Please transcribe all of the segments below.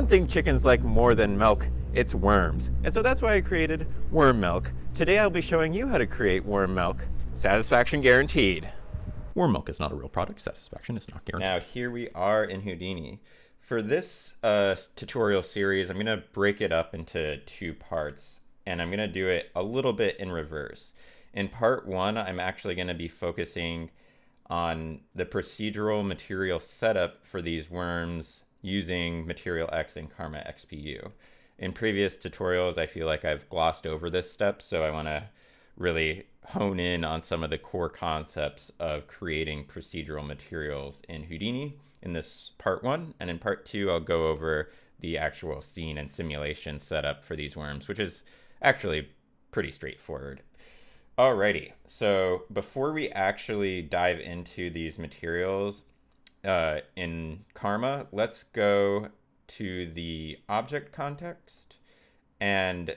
thing chickens like more than milk, it's worms. And so that's why I created Worm MYLK. Today I'll be showing you how to create worm milk. Satisfaction guaranteed. Worm milk is not a real product. Satisfaction is not guaranteed. Now here we are in Houdini. For this tutorial series, I'm going to break it up into two parts, and I'm going to do it a little bit in reverse. In part one, I'm actually going to be focusing on the procedural material setup for these worms using MaterialX and Karma XPU. In previous tutorials, I feel like I've glossed over this step, so I want to really hone in on some of the core concepts of creating procedural materials in Houdini in this part one. And in part two, I'll go over the actual scene and simulation setup for these worms, which is actually pretty straightforward. Alrighty, so before we actually dive into these materials in Karma, let's go to the object context and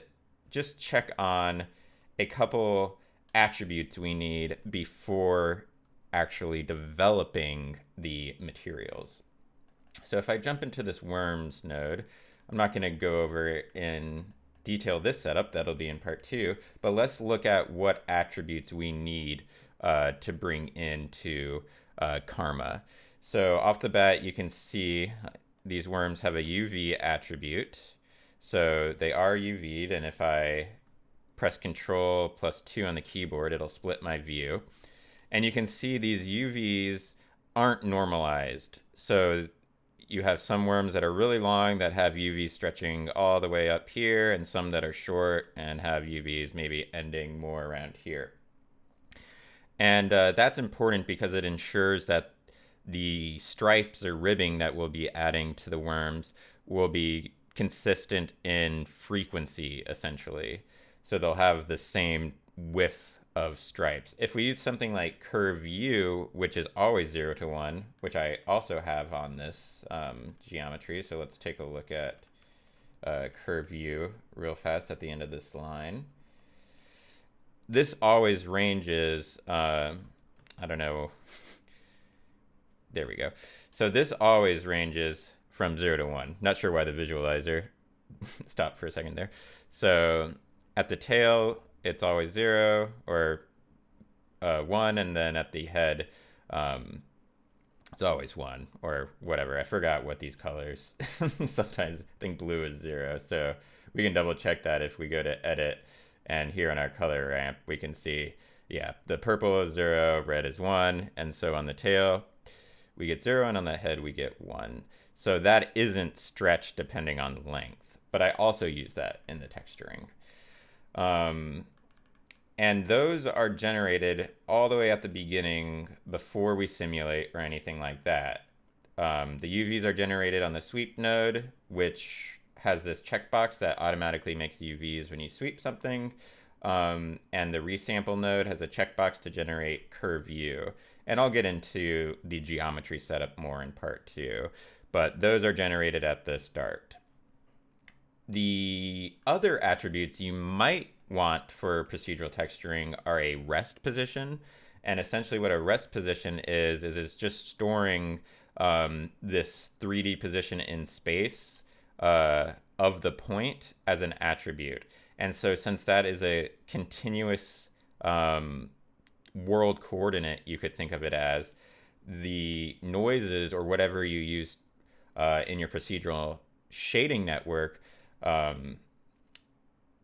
just check on a couple attributes we need before actually developing the materials. So if I jump into this worms node, I'm not going to go over in detail this setup, that'll be in part two, but let's look at what attributes we need to bring into Karma. So off the bat, you can see these worms have a UV attribute. So they are UV'd, and if I press Control +2 on the keyboard, it'll split my view. And you can see these UVs aren't normalized. So you have some worms that are really long that have UVs stretching all the way up here, and some that are short and have UVs maybe ending more around here. And that's important because it ensures that the stripes or ribbing that we'll be adding to the worms will be consistent in frequency, essentially. So they'll have the same width of stripes. If we use something like curve U, which is always 0 to 1, which I also have on this geometry, so let's take a look at curve U real fast at the end of this line. This always ranges, I don't know, there we go. So this always ranges from 0 to 1. Not sure why the visualizer stopped for a second there. So at the tail, it's always 0 or 1, and then at the head, it's always 1 or whatever. I forgot what these colors. Sometimes I think blue is 0, so we can double check that if we go to edit, and here on our color ramp, we can see, yeah, the purple is 0, red is 1, and so on the tail, we get 0, and on the head, we get 1. So that isn't stretched depending on length, but I also use that in the texturing. And those are generated all the way at the beginning before we simulate or anything like that. The UVs are generated on the sweep node, which has this checkbox that automatically makes UVs when you sweep something. And the resample node has a checkbox to generate curve U. And I'll get into the geometry setup more in part two, but those are generated at the start. The other attributes you might want for procedural texturing are a rest position. And essentially what a rest position is it's just storing this 3D position in space of the point as an attribute. And so since that is a continuous world coordinate, you could think of it as, the noises or whatever you use in your procedural shading network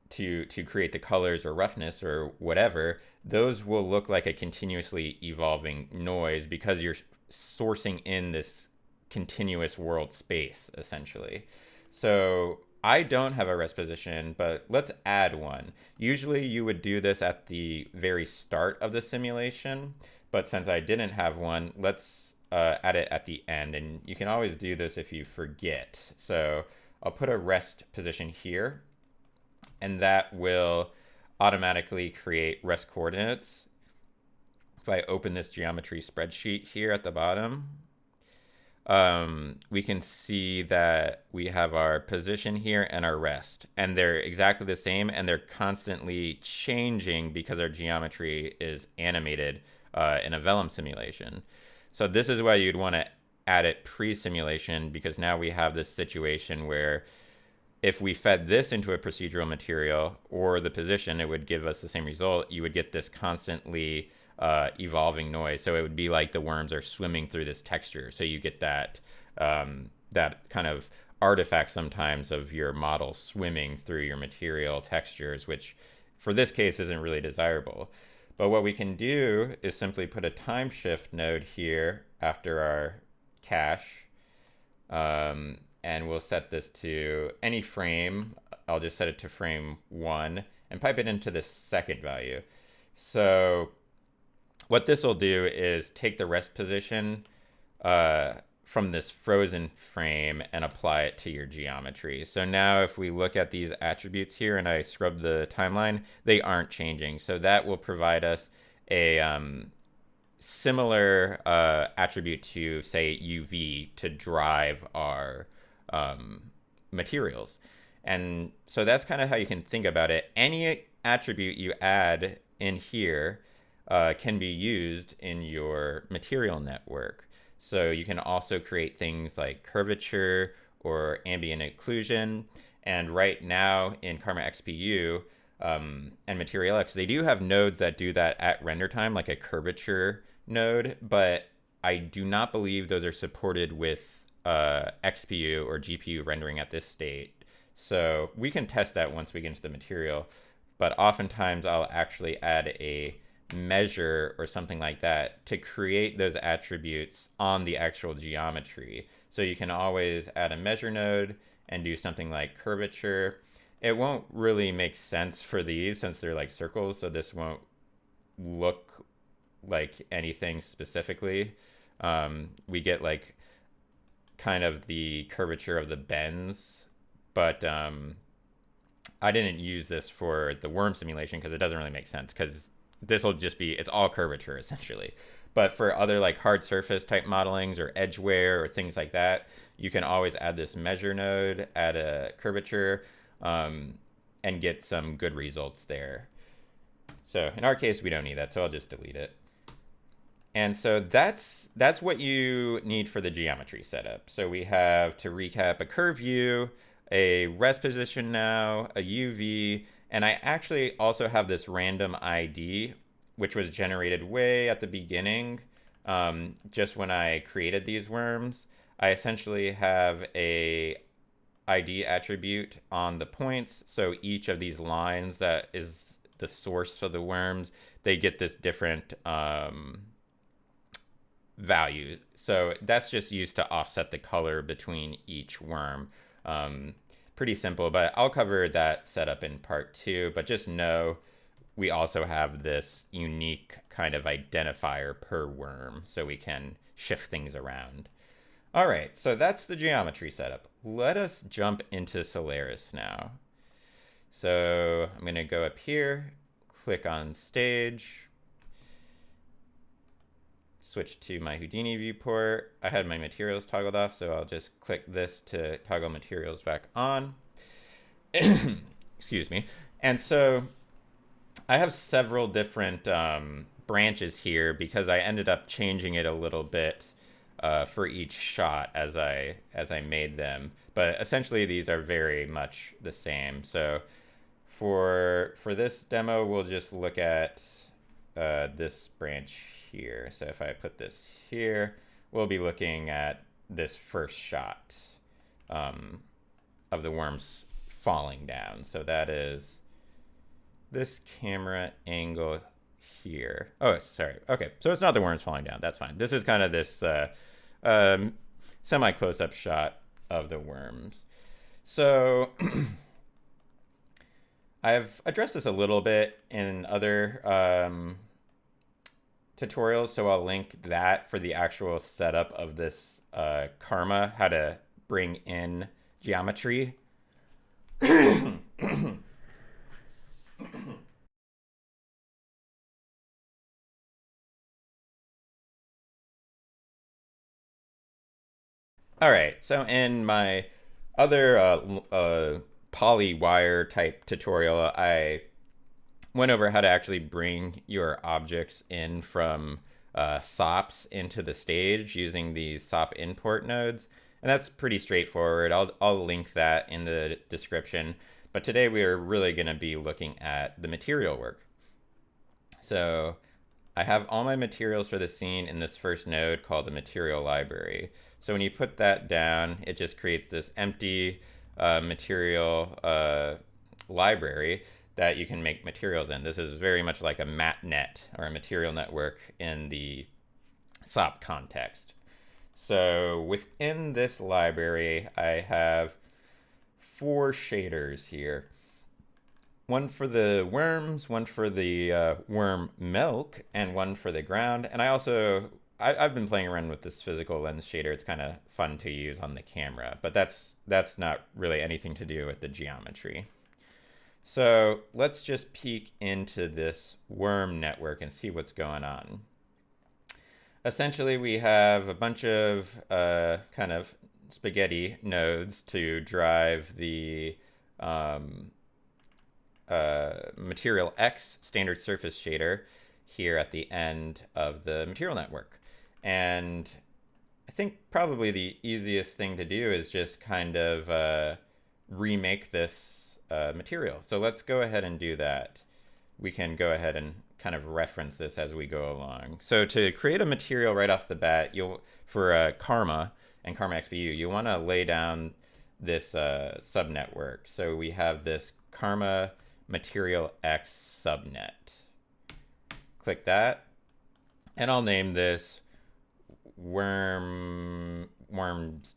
to create the colors or roughness or whatever, those will look like a continuously evolving noise because you're sourcing in this continuous world space, essentially. So I don't have a rest position, but let's add one. Usually you would do this at the very start of the simulation, but since I didn't have one, let's add it at the end. And you can always do this if you forget. So I'll put a rest position here, and that will automatically create rest coordinates. If I open this geometry spreadsheet here at the bottom, we can see that we have our position here and our rest, and they're exactly the same, and they're constantly changing because our geometry is animated in a vellum simulation. So this is why you'd want to add it pre-simulation, because now we have this situation where if we fed this into a procedural material or the position, it would give us the same result. You would get this constantly evolving noise. So it would be like the worms are swimming through this texture. So you get that that kind of artifact sometimes of your model swimming through your material textures, which for this case isn't really desirable. But what we can do is simply put a time shift node here after our cache. And we'll set this to any frame. I'll just set it to frame 1 and pipe it into the second value. So what this will do is take the rest position from this frozen frame and apply it to your geometry. So now if we look at these attributes here and I scrub the timeline, they aren't changing. So that will provide us a similar attribute to, say, UV to drive our materials. And so that's kind of how you can think about it. Any attribute you add in here can be used in your material network. So you can also create things like curvature or ambient occlusion. And right now in Karma XPU and MaterialX, they do have nodes that do that at render time, like a curvature node, but I do not believe those are supported with XPU or GPU rendering at this state. So we can test that once we get into the material, but oftentimes I'll actually add a measure or something like that to create those attributes on the actual geometry. So you can always add a measure node and do something like curvature. It won't really make sense for these since they're like circles, so this won't look like anything specifically. We get like kind of the curvature of the bends, but I didn't use this for the worm simulation because it doesn't really make sense, because this will just be, it's all curvature essentially. But for other like hard surface type modelings or edge wear or things like that, you can always add this measure node, add a curvature, and get some good results there. So in our case, we don't need that, so I'll just delete it. And so that's what you need for the geometry setup. So we have, to recap, a curve view, a rest position now, a UV, and I actually also have this random ID, which was generated way at the beginning, just when I created these worms. I essentially have a ID attribute on the points, so each of these lines that is the source of the worms, they get this different value. So that's just used to offset the color between each worm. Pretty simple, but I'll cover that setup in part 2. But just know we also have this unique kind of identifier per worm, so we can shift things around. All right, so that's the geometry setup. Let us jump into Solaris now. So I'm going to go up here, click on stage, switch to my Houdini viewport. I had my materials toggled off, so I'll just click this to toggle materials back on. Excuse me. And so I have several different branches here because I ended up changing it a little bit for each shot as I made them. But essentially these are very much the same. So for this demo, we'll just look at this branch here. So if I put this here, we'll be looking at this first shot of the worms falling down. So that is this camera angle here. Oh, sorry. Okay, so it's not the worms falling down. That's fine. This is kind of this semi-close-up shot of the worms. So I've addressed this a little bit in other tutorials, so I'll link that for the actual setup of this Karma, how to bring in geometry. All right, so in my other poly wire type tutorial, I went over how to actually bring your objects in from SOPs into the stage using these SOP import nodes. And that's pretty straightforward. I'll link that in the description. But today we are really going to be looking at the material work. So I have all my materials for the scene in this first node called the material library. So when you put that down, it just creates this empty material library that you can make materials in. This is very much like a MatNet or a material network in the SOP context. So within this library, I have 4 shaders here. One for the worms, one for the WORM MYLK, and one for the ground. And I've been playing around with this physical lens shader. It's kind of fun to use on the camera, but that's not really anything to do with the geometry. So let's just peek into this worm network and see what's going on. Essentially, we have a bunch of kind of spaghetti nodes to drive the MaterialX standard surface shader here at the end of the material network. And I think probably the easiest thing to do is just kind of remake this material. So let's go ahead and do that. We can go ahead and kind of reference this as we go along. So to create a material right off the bat, for Karma and Karma XPU, you want to lay down this subnetwork. So we have this Karma MaterialX subnet. Click that, and I'll name this worms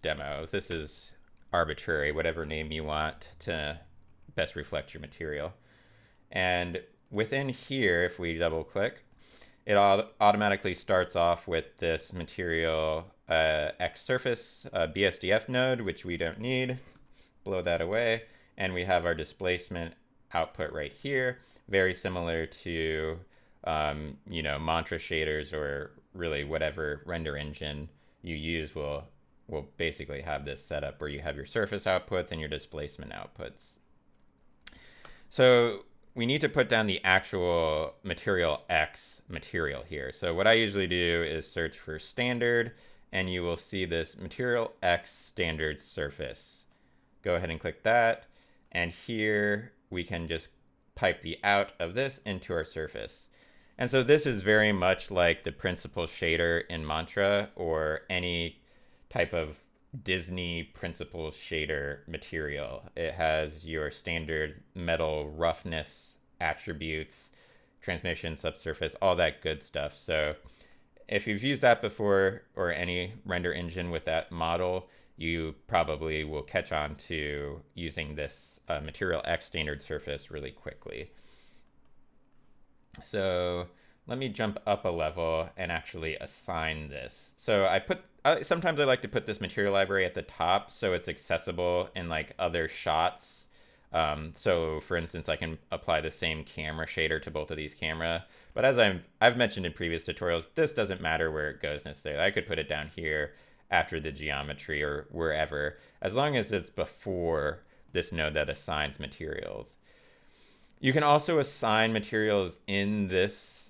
demo. This is arbitrary, whatever name you want to best reflect your material. And within here, if we double click, it automatically starts off with this material X surface BSDF node, which we don't need. Blow that away. And we have our displacement output right here, very similar to mantra shaders, or really whatever render engine you use will basically have this setup where you have your surface outputs and your displacement outputs. So we need to put down the actual MaterialX material here. So what I usually do is search for standard, and you will see this MaterialX standard surface. Go ahead and click that, and here we can just pipe the out of this into our surface. And so this is very much like the principal shader in Mantra or any type of Disney principal shader material. It has your standard metal roughness attributes, transmission, subsurface, all that good stuff. So if you've used that before, or any render engine with that model, you probably will catch on to using this MaterialX standard surface really quickly. So let me jump up a level and actually assign this. So sometimes I like to put this material library at the top so it's accessible in like other shots. So for instance, I can apply the same camera shader to both of these camera. But as I've mentioned in previous tutorials, this doesn't matter where it goes necessarily. I could put it down here after the geometry or wherever, as long as it's before this node that assigns materials. You can also assign materials in this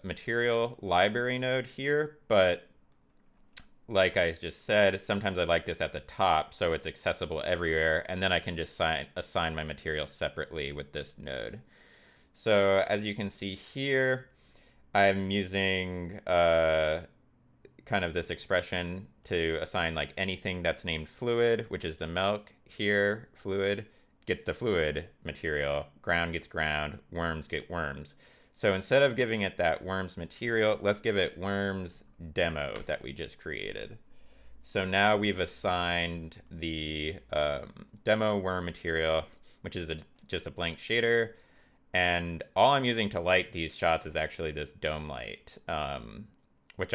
material library node here, but like I just said, sometimes I like this at the top so it's accessible everywhere, and then I can just assign my material separately with this node. So as you can see here, I'm using kind of this expression to assign like anything that's named fluid, which is the milk. Here, fluid gets the fluid material, ground gets ground, worms get worms. So instead of giving it that worms material, let's give it worms demo that we just created. So now we've assigned the demo worm material, which is just a blank shader. And all I'm using to light these shots is actually this dome light, which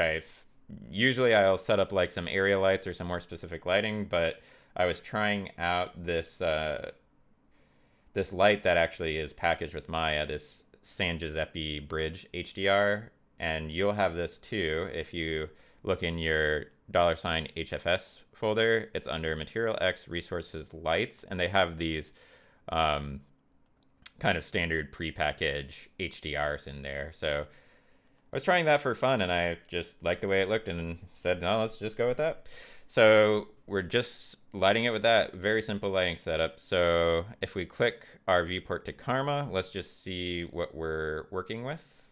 usually I'll set up like some area lights or some more specific lighting, but I was trying out this this light that actually is packaged with Maya, this San Giuseppe Bridge HDR, and you'll have this too if you look in your $HFS folder. It's under MaterialX Resources Lights, and they have these kind of standard prepackaged HDRs in there. So was trying that for fun, and I just liked the way it looked and said, no, let's just go with that. So we're just lighting it with that. Very simple lighting setup. So if we click our viewport to Karma, let's just see what we're working with.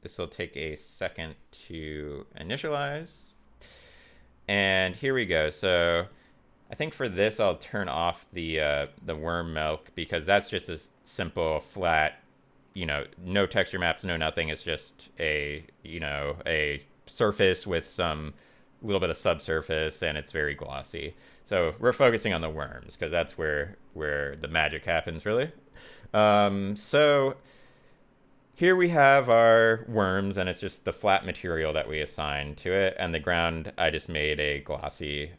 This will take a second to initialize. And here we go. So I think for this, I'll turn off the WORM MYLK, because that's just a simple, flat, no texture maps, no nothing. It's just a surface with some little bit of subsurface, and it's very glossy. So we're focusing on the worms because that's where the magic happens, really. So here we have our worms, and it's just the flat material that we assigned to it, and the ground I just made a glossy,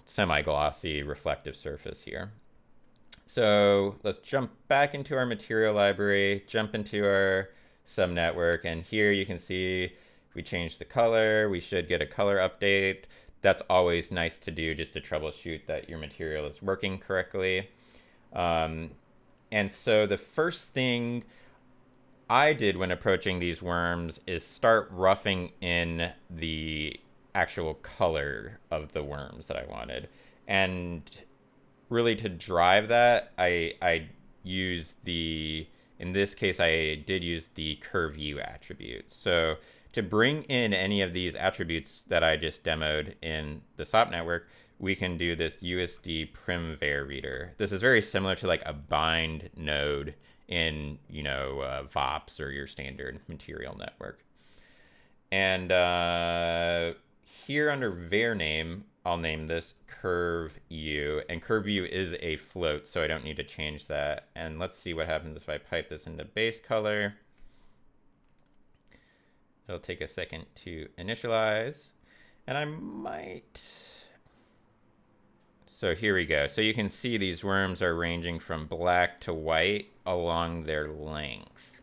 semi-glossy reflective surface here. So let's jump back into our material library, jump into our subnetwork, and here you can see if we change the color, we should get a color update. That's always nice to do just to troubleshoot that your material is working correctly. And so the first thing I did when approaching these worms is start roughing in the actual color of the worms that I wanted. And really to drive that, I used in this case, I did use the curve U attribute. So to bring in any of these attributes that I just demoed in the SOP network, we can do this USD primvar reader. This is very similar to like a bind node in, VOPs or your standard material network. And here under var name, I'll name this curve U, and curve U is a float, so I don't need to change that. And let's see what happens if I pipe this into base color. It'll take a second to initialize, and I might. So here we go. So you can see these worms are ranging from black to white along their length.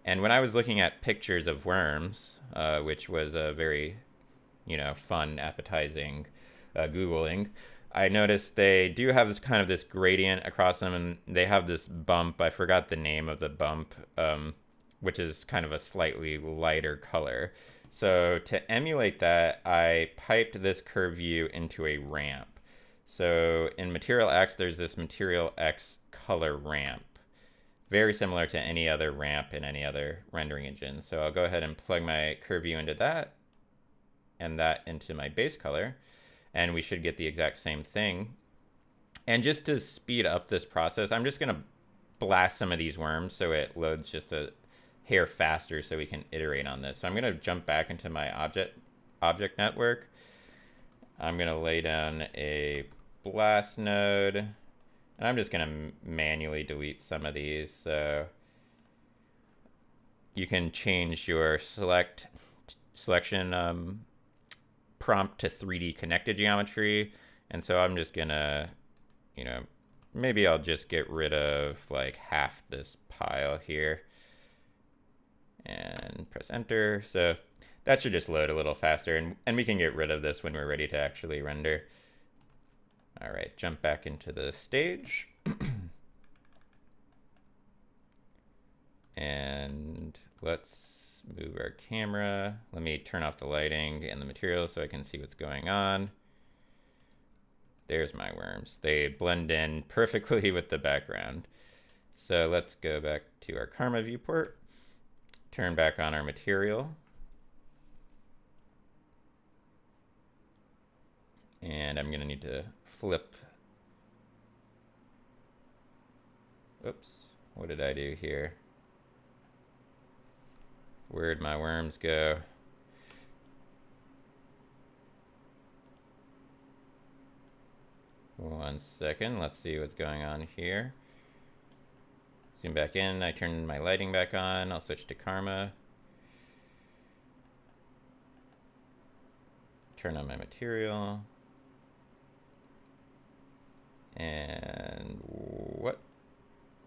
And when I was looking at pictures of worms, which was a very, fun, appetizing Googling, I noticed they do have this gradient across them, and they have this bump. I forgot the name of the bump, which is kind of a slightly lighter color. So to emulate that, I piped this curve view into a ramp. So in MaterialX, there's this MaterialX color ramp, very similar to any other ramp in any other rendering engine. So I'll go ahead and plug my curve view into that, and that into my base color, and we should get the exact same thing. And just to speed up this process, I'm just gonna blast some of these worms so it loads just a hair faster so we can iterate on this. So I'm gonna jump back into my object network. I'm gonna lay down a blast node, and I'm just gonna manually delete some of these. So you can change your selection prompt to 3D connected geometry. And so I'm just gonna, maybe I'll just get rid of like half this pile here and press enter. So that should just load a little faster, and we can get rid of this when we're ready to actually render. All right, jump back into the stage. And let's move our camera. Let me turn off the lighting and the material so I can see what's going on. There's my worms. They blend in perfectly with the background. So let's go back to our Karma viewport, turn back on our material. And I'm gonna need to flip. Oops, what did I do here? Where'd my worms go? One second, let's see what's going on here. Zoom back in, I turn my lighting back on, I'll switch to Karma. Turn on my material. And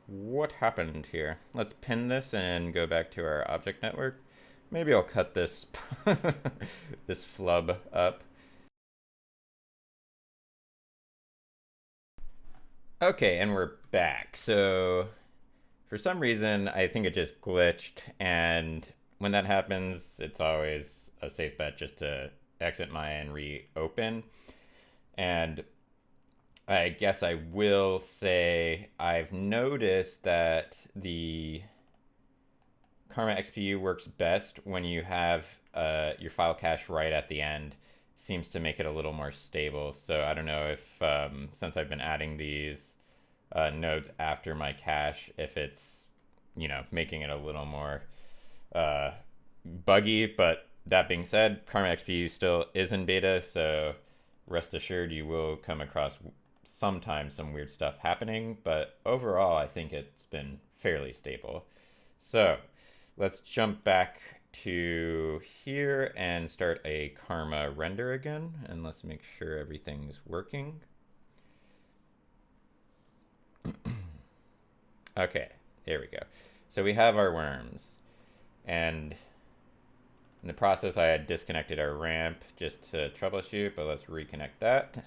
what happened here? Let's pin this and go back to our object network. Maybe I'll cut this this flub up. Okay, and we're back. So for some reason, I think it just glitched. And when that happens, it's always a safe bet just to exit Maya and reopen. And I guess I will say I've noticed that the Karma XPU works best when you have your file cache right at the end. Seems to make it a little more stable. So I don't know if, since I've been adding these nodes after my cache, if it's, making it a little more buggy. But that being said, Karma XPU still is in beta, so rest assured you will come across sometimes some weird stuff happening, but overall I think it's been fairly stable. So let's jump back to here and start a Karma render again, and let's make sure everything's working. Okay, here we go. So we have our worms, and in the process I had disconnected our ramp just to troubleshoot, but let's reconnect that.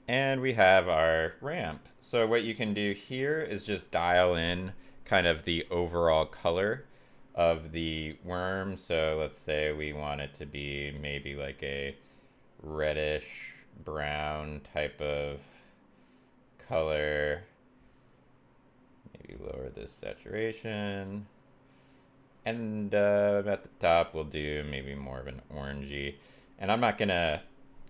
And we have our ramp. So what you can do here is just dial in kind of the overall color of the worm. So let's say we want it to be maybe like a reddish brown type of color. Maybe lower this saturation. And at the top we'll do maybe more of an orangey. And I'm not gonna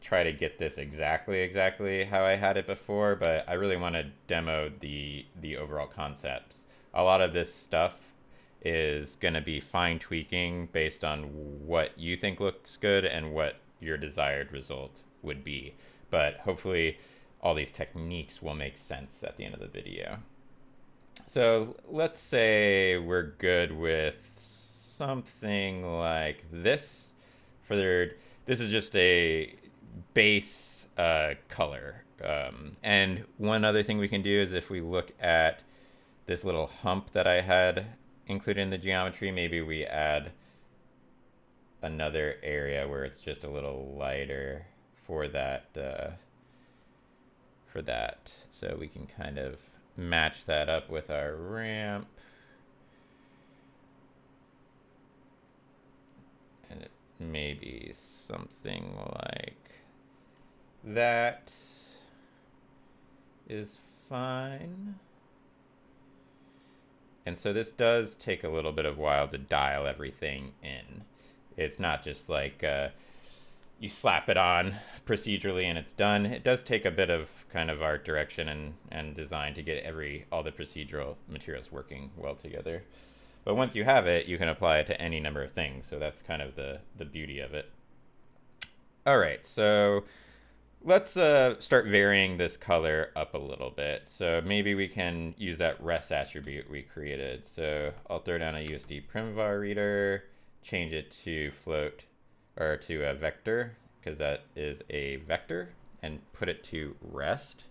try to get this exactly how I had it before, but I really want to demo the overall concepts. A lot of this stuff is going to be fine tweaking based on what you think looks good and what your desired result would be. But hopefully all these techniques will make sense at the end of the video. So let's say we're good with something like this. This is just a base color. And one other thing we can do is if we look at this little hump that I had included in the geometry, maybe we add another area where it's just a little lighter for that. So we can kind of match that up with our ramp. And it may be something like that is fine. And so this does take a little bit of while to dial everything in. It's not just like you slap it on procedurally and it's done. It does take a bit of kind of art direction and design to get all the procedural materials working well together. But once you have it, you can apply it to any number of things. So that's kind of the beauty of it. All right, so let's start varying this color up a little bit. So maybe we can use that res attribute we created. So I'll throw down a USD primvar reader, change it to float or to a vector, because that is a vector, and put it to rest.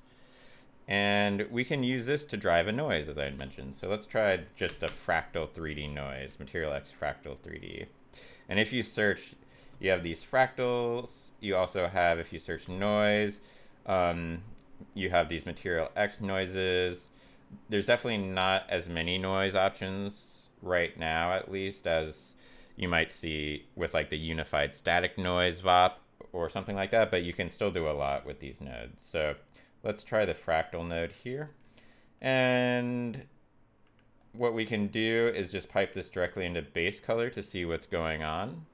And we can use this to drive a noise, as I had mentioned. So let's try just a fractal 3D noise, MaterialX fractal 3D. And if you search, you have these fractals. You also have, if you search noise, you have these MaterialX noises. There's definitely not as many noise options right now, at least, as you might see with like the unified static noise VOP or something like that, but you can still do a lot with these nodes. So let's try the fractal node here. And what we can do is just pipe this directly into base color to see what's going on.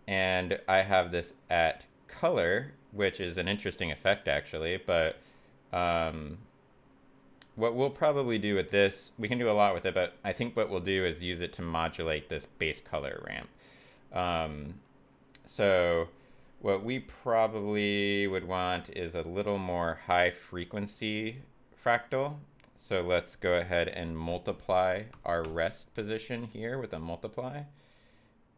And I have this at color, which is an interesting effect actually, but what we'll probably do with this, we can do a lot with it, but I think what we'll do is use it to modulate this base color ramp. So what we probably would want is a little more high frequency fractal. So let's go ahead and multiply our rest position here with a multiply.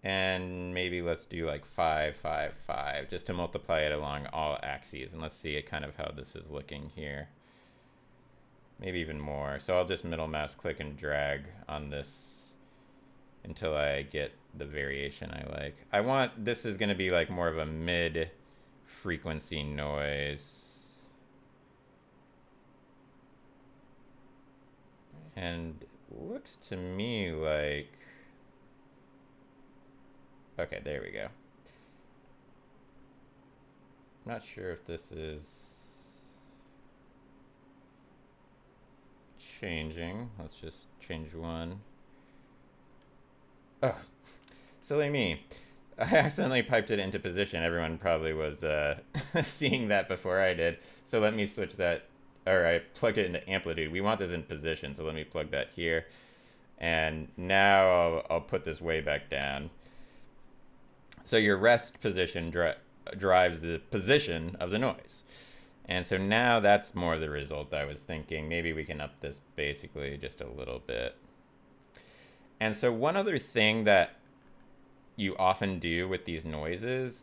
And maybe let's do like 5, 5, 5, just to multiply it along all axes. And let's see kind of how this is looking here. Maybe even more. So I'll just middle mouse click and drag on this until I get the variation I like. I want, this is going to be like more of a mid frequency noise. And looks to me like, okay, there we go. Not sure if this is changing. Let's just change one. Oh, silly me. I accidentally piped it into position. Everyone probably was seeing that before I did. So let me switch that, or I plugged it into amplitude. We want this in position, so let me plug that here. And now I'll put this way back down. So your rest position drives the position of the noise. And so now that's more the result I was thinking. Maybe we can up this basically just a little bit. And so one other thing that you often do with these noises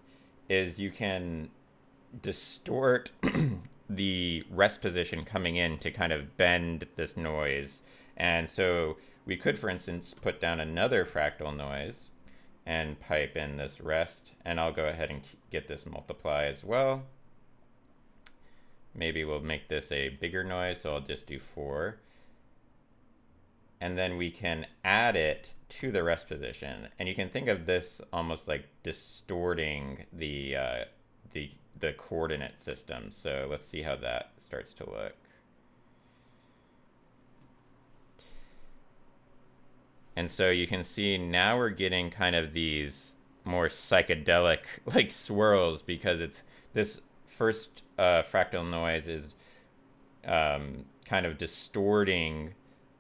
is you can distort the rest position coming in to kind of bend this noise. And so we could, for instance, put down another fractal noise and pipe in this rest. And I'll go ahead and get this multiply as well. Maybe we'll make this a bigger noise, so I'll just do 4. And then we can add it to the rest position. And you can think of this almost like distorting the coordinate system. So let's see how that starts to look. And so you can see now we're getting kind of these more psychedelic like swirls, because it's this first fractal noise is kind of distorting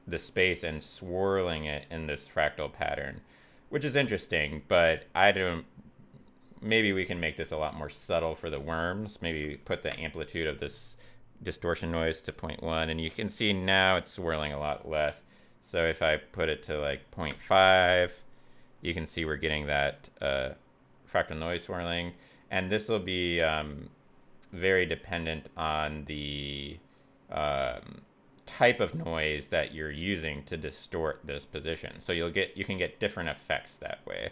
the space and swirling it in this fractal pattern, which is interesting, but maybe we can make this a lot more subtle for the worms. Maybe put the amplitude of this distortion noise to 0.1, and you can see now it's swirling a lot less. So if I put it to like 0.5, you can see we're getting that fractal noise swirling, and this will be very dependent on the type of noise that you're using to distort this position. So you can get different effects that way.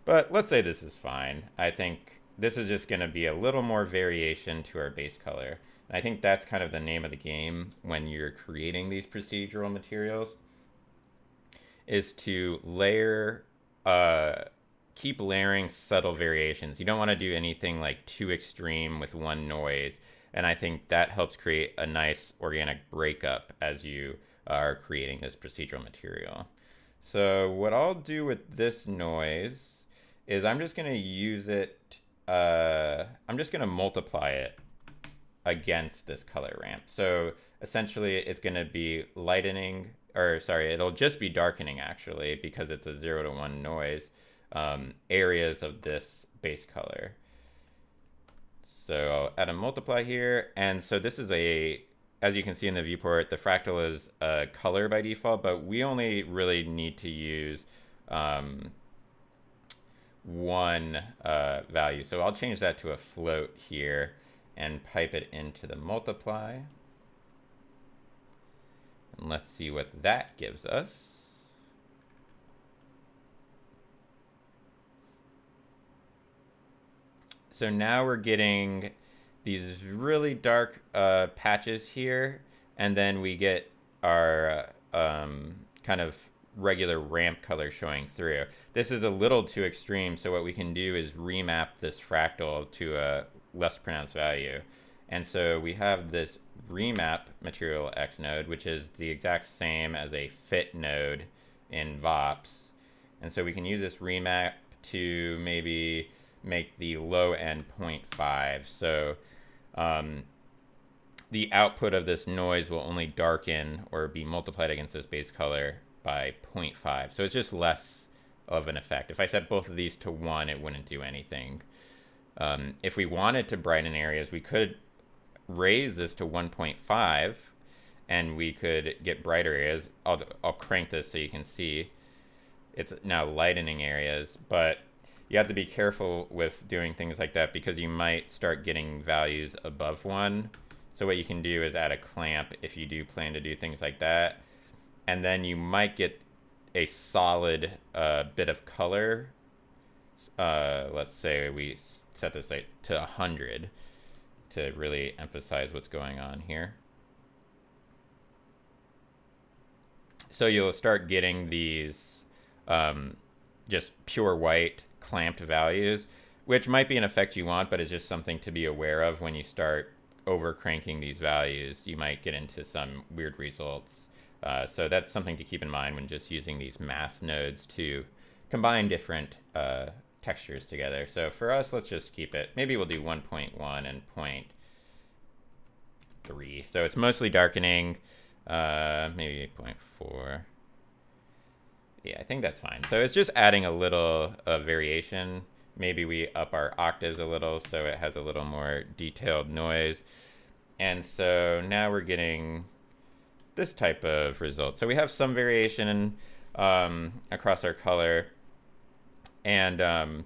But let's say this is fine. I think this is just going to be a little more variation to our base color. And I think that's kind of the name of the game when you're creating these procedural materials, is to layer, keep layering subtle variations. You don't want to do anything like too extreme with one noise. And I think that helps create a nice organic breakup as you are creating this procedural material. So what I'll do with this noise is I'm just going to use it, I'm just going to multiply it against this color ramp. So essentially it's going to be lightening, or sorry, it'll just be darkening actually, because it's a 0 to 1 noise, areas of this base color. So I'll add a multiply here. And so this is as you can see in the viewport, the fractal is a color by default, but we only really need to use one value. So I'll change that to a float here and pipe it into the multiply. And let's see what that gives us. So now we're getting these really dark patches here, and then we get our kind of regular ramp color showing through. This is a little too extreme, so what we can do is remap this fractal to a less pronounced value. And so we have this remap MaterialX node, which is the exact same as a fit node in VOPs. And so we can use this remap to maybe make the low end 0.5. So the output of this noise will only darken or be multiplied against this base color by 0.5. So it's just less of an effect. If I set both of these to 1, it wouldn't do anything. If we wanted to brighten areas, we could raise this to 1.5 and we could get brighter areas. I'll crank this so you can see it's now lightening areas, but you have to be careful with doing things like that because you might start getting values above 1. So what you can do is add a clamp if you do plan to do things like that. And then you might get a solid bit of color, let's say we set this to 100 to really emphasize what's going on here. So you'll start getting these just pure white clamped values, which might be an effect you want, but it's just something to be aware of when you start over cranking these values. You might get into some weird results. So that's something to keep in mind when just using these math nodes to combine different textures together. So for us, let's just keep it. Maybe we'll do 1.1 and 0.3. So it's mostly darkening. Maybe 0.4. Yeah, I think that's fine. So it's just adding a little variation. Maybe we up our octaves a little so it has a little more detailed noise. And so now we're getting this type of result. So we have some variation across our color. And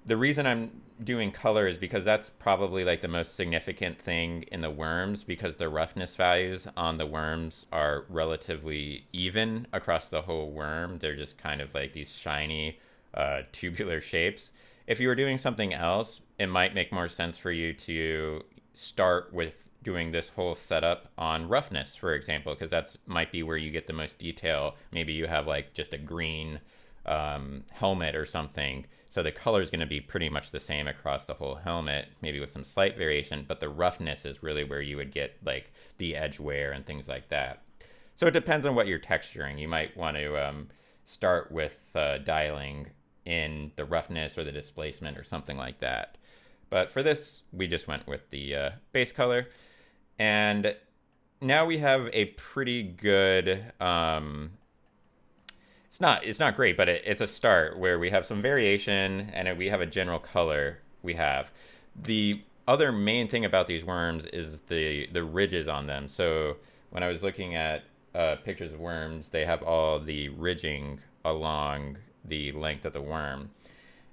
the reason I'm doing color is because that's probably like the most significant thing in the worms, because the roughness values on the worms are relatively even across the whole worm. They're just kind of like these shiny tubular shapes. If you were doing something else, it might make more sense for you to start with doing this whole setup on roughness, for example, because that's might be where you get the most detail. Maybe you have like just a green helmet or something, so the color is going to be pretty much the same across the whole helmet, maybe with some slight variation, but the roughness is really where you would get like the edge wear and things like that. So it depends on what you're texturing. You might want to start with dialing in the roughness or the displacement or something like that. But for this, we just went with the base color. And now we have a pretty good, it's not great, but it's a start where we have some variation and we have a general color we have. The other main thing about these worms is the ridges on them. So when I was looking at pictures of worms, they have all the ridging along the length of the worm.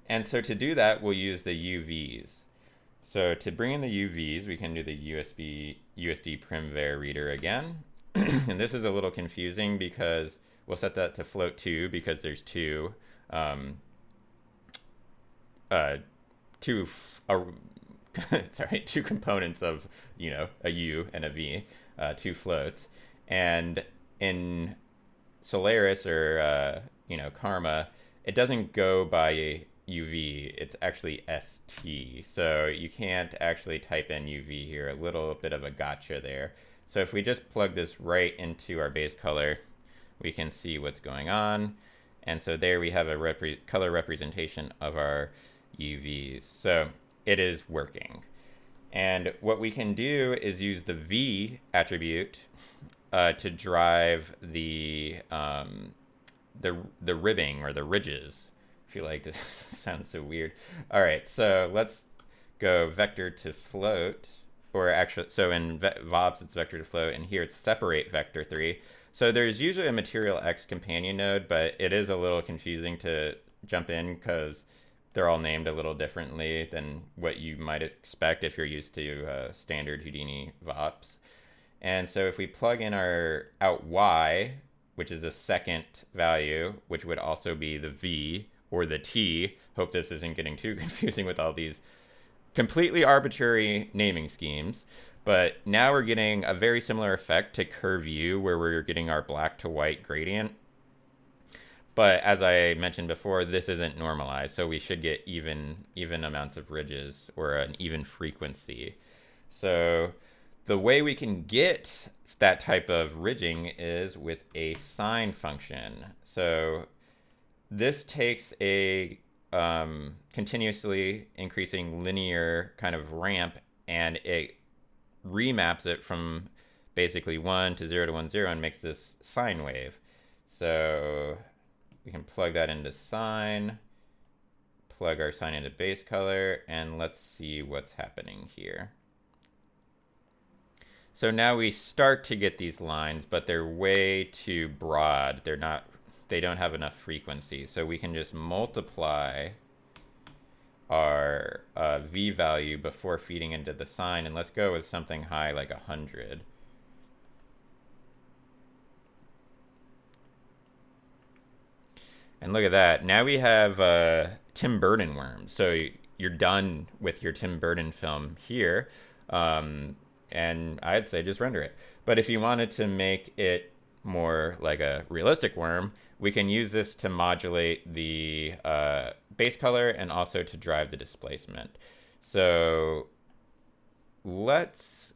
And so to do that, we'll use the UVs. So to bring in the UVs, we can do the USD Primver reader again. And this is a little confusing because we'll set that to float 2 because there's two components of, a U and a V, two floats. And in Solaris or, Karma, it doesn't go by UV, it's actually ST. So you can't actually type in UV here, a little bit of a gotcha there. So if we just plug this right into our base color, we can see what's going on. And so there we have a color representation of our UVs. So it is working. And what we can do is use the V attribute to drive the ribbing or the ridges. I feel like this sounds so weird. All right, so let's go vector to float, or actually, so in VOBs it's vector to float, and here it's separate vector 3. So there's usually a MaterialX companion node, but it is a little confusing to jump in because they're all named a little differently than what you might expect if you're used to standard Houdini VOPs. And so if we plug in our out Y, which is the second value, which would also be the V or the T, hope this isn't getting too confusing with all these completely arbitrary naming schemes. But now we're getting a very similar effect to Curve U, where we're getting our black to white gradient. But as I mentioned before, this isn't normalized, so we should get even amounts of ridges or an even frequency. So the way we can get that type of ridging is with a sine function. So this takes a continuously increasing linear kind of ramp, and it remaps it from basically 1 to 0 to 1, 0, and makes this sine wave. So we can plug that into sine, plug our sine into base color, and let's see what's happening here. So now we start to get these lines, but they're way too broad. They don't have enough frequency. So we can just multiply our V value before feeding into the sine, and let's go with something high like 100. And look at that. Now we have Tim Burton worms. So you're done with your Tim Burton film here. And I'd say just render it. But if you wanted to make it more like a realistic worm, we can use this to modulate the base color and also to drive the displacement. So let's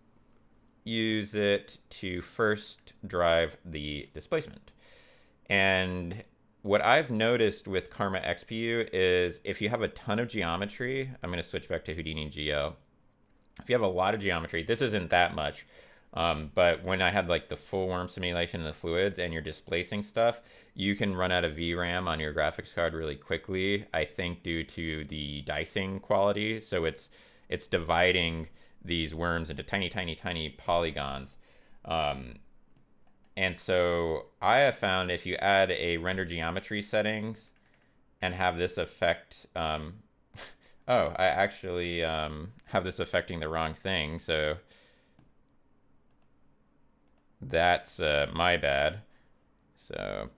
use it to first drive the displacement. And what I've noticed with Karma XPU is if you have a ton of geometry, I'm going to switch back to Houdini Geo. If you have a lot of geometry, this isn't that much, but when I had like the full worm simulation and the fluids and you're displacing stuff, you can run out of VRAM on your graphics card really quickly, I think due to the dicing quality. So it's dividing these worms into tiny, tiny, tiny polygons. And so I have found if you add a render geometry settings and have this affect, oh, I actually have this affecting the wrong thing. So that's my bad. So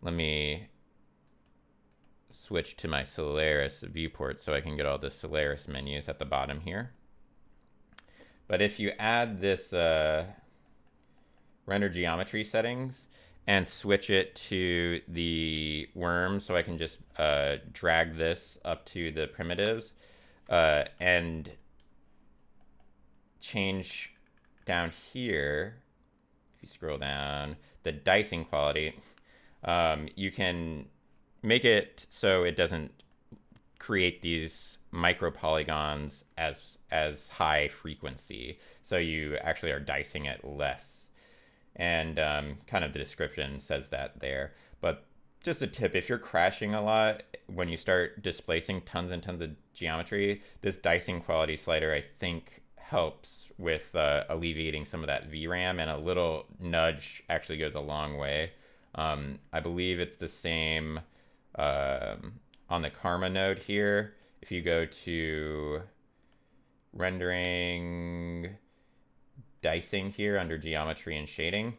let me switch to my Solaris viewport so I can get all the Solaris menus at the bottom here. But if you add this render geometry settings and switch it to the worm, so I can just drag this up to the primitives and change down here. If you scroll down, the dicing quality, you can make it so it doesn't create these micro polygons as high frequency. So you actually are dicing it less. And kind of the description says that there. But just a tip, if you're crashing a lot, when you start displacing tons and tons of geometry, this dicing quality slider, I think, helps with alleviating some of that VRAM, and a little nudge actually goes a long way. I believe it's the same on the Karma node here. If you go to rendering dicing here under geometry and shading,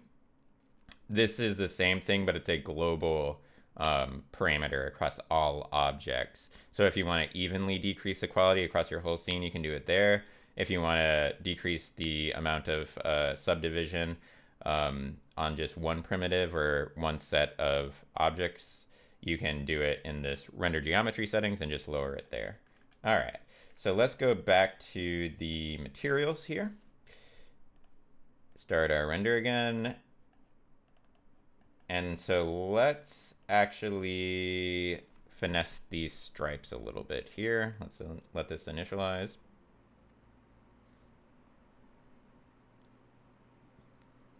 this is the same thing, but it's a global parameter across all objects. So if you want to evenly decrease the quality across your whole scene, you can do it there. If you want to decrease the amount of subdivision on just one primitive or one set of objects, you can do it in this render geometry settings and just lower it there. All right, so let's go back to the materials here. Start our render again. And so let's actually finesse these stripes a little bit here. Let's let this initialize.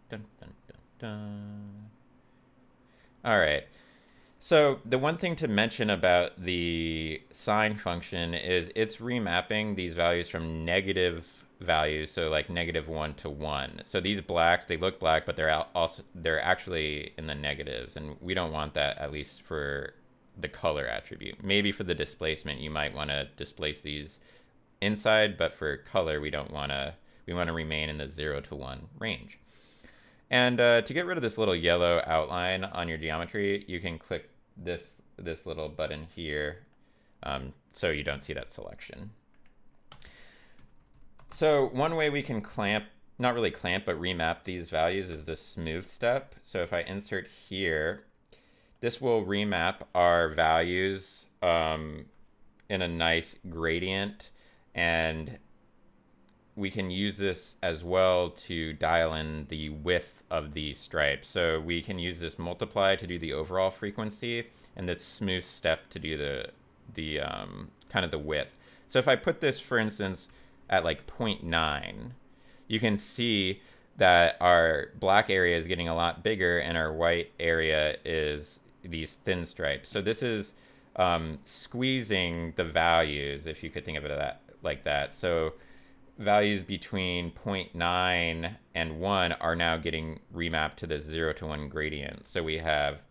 Dun, dun, dun, dun. All right. So the one thing to mention about the sine function is it's remapping these values from negative values, so like -1 to 1. So these blacks, they look black, but they're actually in the negatives, and we don't want that, at least for the color attribute. Maybe for the displacement, you might want to displace these inside, but for color, we don't want to. We want to remain in the 0 to 1 range. And to get rid of this little yellow outline on your geometry, you can click this little button here, so you don't see that selection. So one way we can clamp, not really clamp, but remap these values is the smooth step. So if I insert here, this will remap our values in a nice gradient, and we can use this as well to dial in the width of these stripes. So we can use this multiply to do the overall frequency, and this smooth step to do the kind of the width. So if I put this, for instance, at like 0.9, you can see that our black area is getting a lot bigger and our white area is these thin stripes. So this is squeezing the values, if you could think of it like that. So values between 0.9 and 1 are now getting remapped to the 0 to 1 gradient. So we have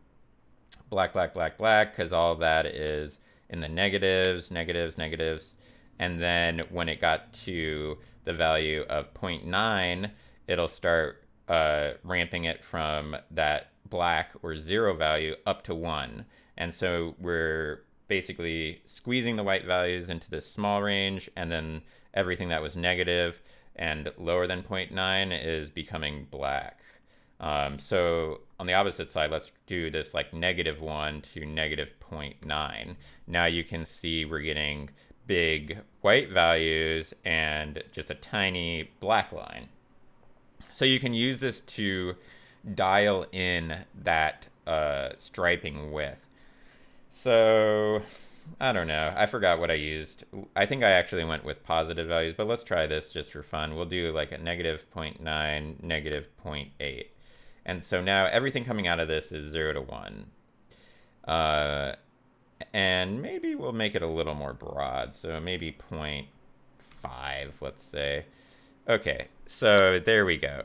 black, black, black, black, because all of that is in the negatives, negatives, negatives. And then when it got to the value of 0.9, it'll start ramping it from that black or 0 value up to 1. And so we're basically squeezing the white values into this small range, and then everything that was negative and lower than 0.9 is becoming black. So on the opposite side, let's do this like -1 to -0.9. Now you can see we're getting big white values and just a tiny black line. So you can use this to dial in that striping width. So I don't know. I forgot what I used. I think I actually went with positive values, but let's try this just for fun. We'll do like a -0.9, -0.8. And so now everything coming out of this is 0 to 1. And maybe we'll make it a little more broad. So maybe 0.5, let's say. Okay, so there we go.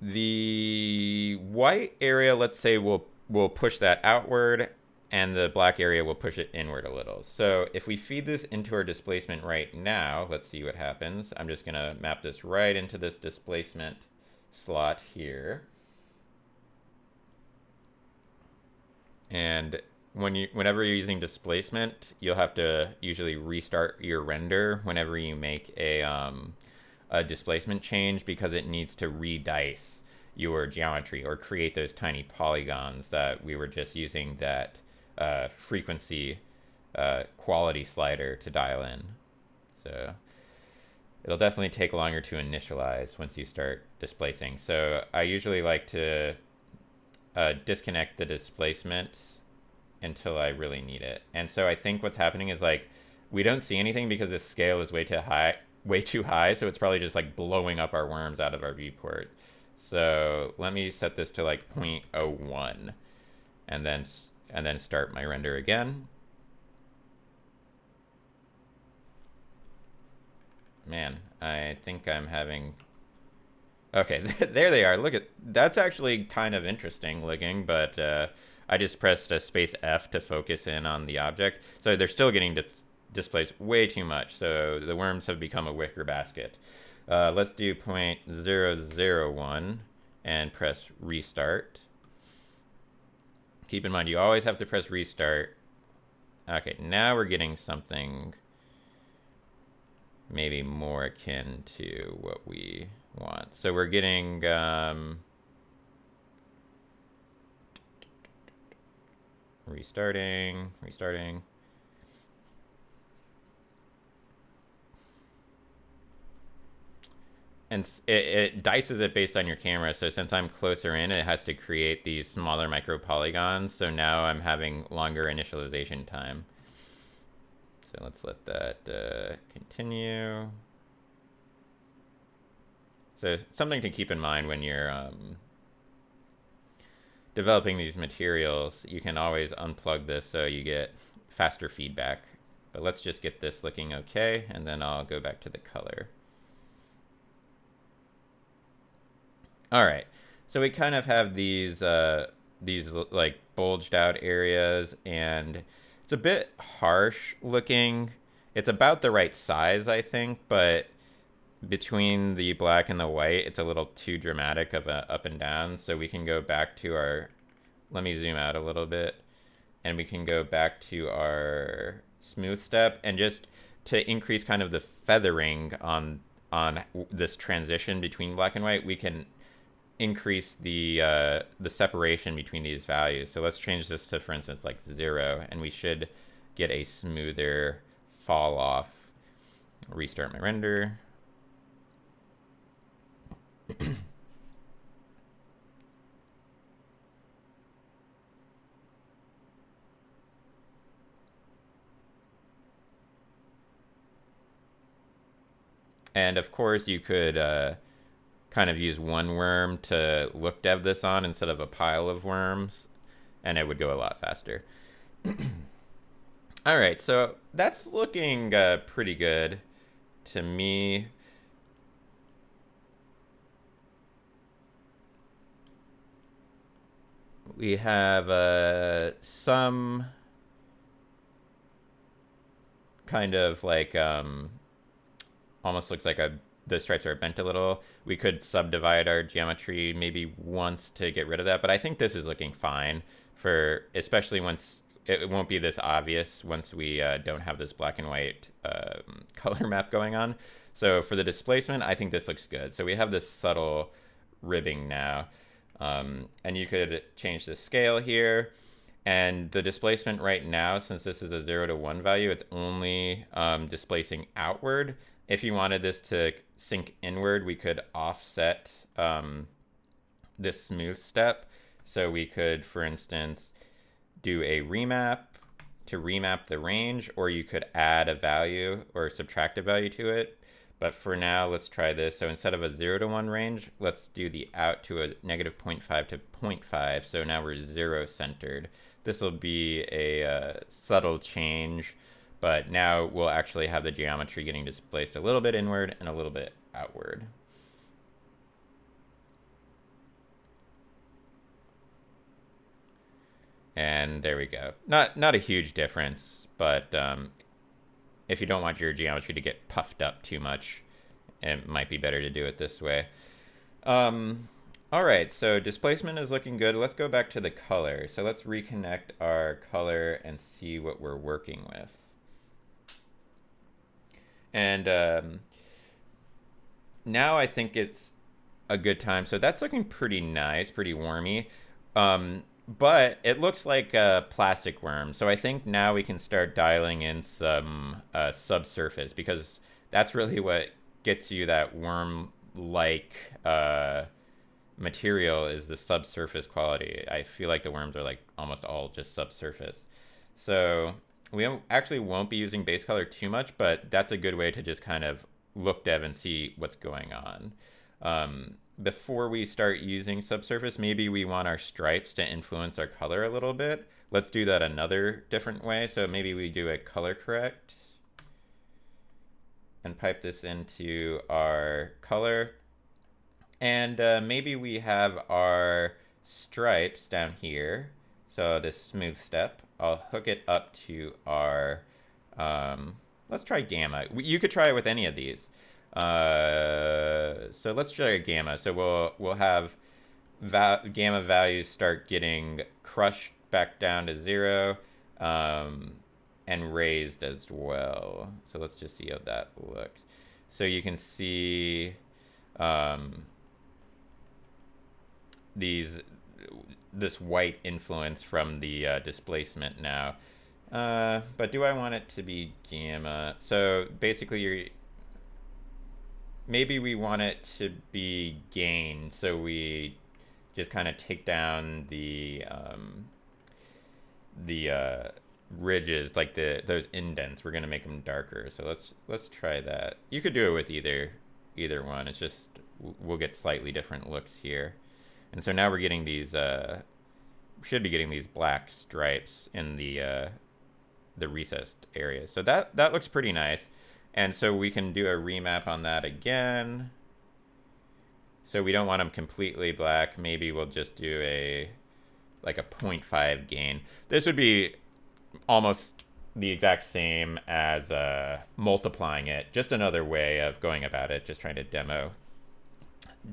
The white area, let's say we'll push that outward, and the black area will push it inward a little. So if we feed this into our displacement right now, let's see what happens. I'm just gonna map this right into this displacement slot here. And whenever you're using displacement, you'll have to usually restart your render whenever you make a displacement change, because it needs to redice your geometry or create those tiny polygons that we were just using that frequency quality slider to dial in. So it'll definitely take longer to initialize once you start displacing. So I usually like to disconnect the displacement until I really need it. And so I think what's happening is like we don't see anything because the scale is way too high, so it's probably just like blowing up our worms out of our viewport. So let me set this to like 0.01 and then start my render again. Man, I think I'm having... Okay, there they are. Look at... That's actually kind of interesting looking, but I just pressed a space F to focus in on the object. So they're still getting displaced way too much, so the worms have become a wicker basket. Let's do 0.001 and press restart. Keep in mind, you always have to press restart. Okay, now we're getting something maybe more akin to what we want. So we're getting restarting. And it dices it based on your camera. So since I'm closer in, it has to create these smaller micro polygons. So now I'm having longer initialization time. So let's let that continue. So something to keep in mind when you're developing these materials, you can always unplug this so you get faster feedback. But let's just get this looking okay, and then I'll go back to the color. All right, so we kind of have these like bulged out areas, and it's a bit harsh looking. It's about the right size, I think, but between the black and the white, it's a little too dramatic of a up and down. So we can go back to our, let me zoom out a little bit, and we can go back to our smooth step, and just to increase kind of the feathering on this transition between black and white, we can increase the separation between these values. So let's change this to, for instance, like 0, and we should get a smoother fall off. Restart my render. And of course you could kind of use one worm to look dev this on instead of a pile of worms, and it would go a lot faster. All right, so that's looking pretty good to me. We have some kind of like almost looks like the stripes are bent a little. We could subdivide our geometry maybe once to get rid of that, but I think this is looking fine for especially once it won't be this obvious once we don't have this black and white color map going on. So for the displacement, I think this looks good. So we have this subtle ribbing now. And you could change the scale here. And the displacement right now, since this is a 0 to 1 value, it's only displacing outward. If you wanted this to sink inward, we could offset this smooth step. So we could, for instance, do a remap to remap the range, or you could add a value or subtract a value to it. But for now, let's try this. So instead of a 0 to 1 range, let's do the out to a negative 0.5 to 0.5. So now we're 0 centered. This will be a subtle change, but now we'll actually have the geometry getting displaced a little bit inward and a little bit outward. And there we go. Not a huge difference, but if you don't want your geometry to get puffed up too much, it might be better to do it this way. All right, so displacement is looking good. Let's go back to the color. So let's reconnect our color and see what we're working with. And now I think it's a good time. So that's looking pretty nice, pretty wormy. But it looks like a plastic worm. So I think now we can start dialing in some subsurface, because that's really what gets you that worm-like material is the subsurface quality. I feel like the worms are like almost all just subsurface. So we actually won't be using base color too much, but that's a good way to just kind of look dev and see what's going on. Before we start using subsurface, maybe we want our stripes to influence our color a little bit. Let's do that another different way. So maybe we do a color correct and pipe this into our color. And maybe we have our stripes down here. So this smooth step, I'll hook it up to our, let's try gamma. You could try it with any of these. So let's try a gamma. So we'll have gamma values start getting crushed back down to 0 and raised as well. So let's just see how that looks. So you can see this white influence from the displacement now. But do I want it to be gamma? So basically maybe we want it to be gain, so we just kind of take down the ridges, like those indents. We're gonna make them darker. So let's try that. You could do it with either one. It's just we'll get slightly different looks here. And so now we're getting these should be getting these black stripes in the recessed areas. So that looks pretty nice. And so we can do a remap on that again. So we don't want them completely black. Maybe we'll just do like a 0.5 gain. This would be almost the exact same as multiplying it. Just another way of going about it. Just trying to demo